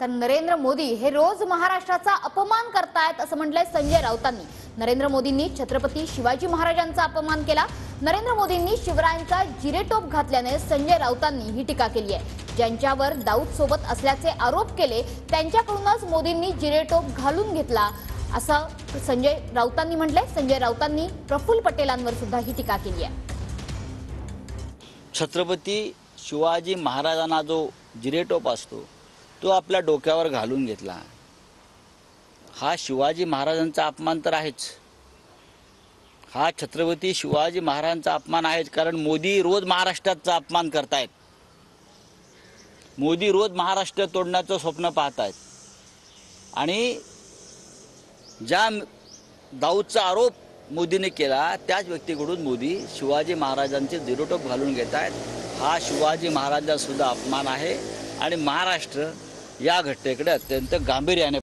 तर नरेंद्र मोदी हे रोज महाराष्ट्राचा अपमान करतायत असं म्हटलंय संजय राऊतांनी। नरेंद्र मोदींनी छत्रपती शिवाजी महाराजांचा अपमान केला। नरेंद्र मोदींनी शिवरायांचा जिरेटोप घातल्याने संजय राऊतांनी ही टीका केली आहे। ज्यांच्यावर दाऊद सोबत असल्याचे आरोप केले त्यांच्याकडूनच मोदींनी जिरेटोप घालून घेतला असं संजय राऊतांनी म्हटलंय। संजय राऊतांनी प्रफुल्ल पटेलांवर सुद्धा ही टीका केली आहे। छत्रपती शिवाजी महाराजांना जो जिरेटोप असतो तो आपल्या डोक्यावर घालून घेतला, हा शिवाजी महाराजांचा अपमान तर आहेच। हा छत्रपती शिवाजी महाराजांचा अपमान आहेच, कारण मोदी रोज महाराष्ट्राचा अपमान करतायत। मोदी रोज महाराष्ट्र तोडण्याचं स्वप्न पाहतायत आणि ज्या दाऊदचा आरोप मोदीने केला त्याच व्यक्तीकडून मोदी शिवाजी महाराजांचे जिरेटोप घालून घेत आहेत। हा शिवाजी महाराजांचा सुद्धा अपमान आहे आणि महाराष्ट्र या घटनेकडे अत्यंत गांभीर्याने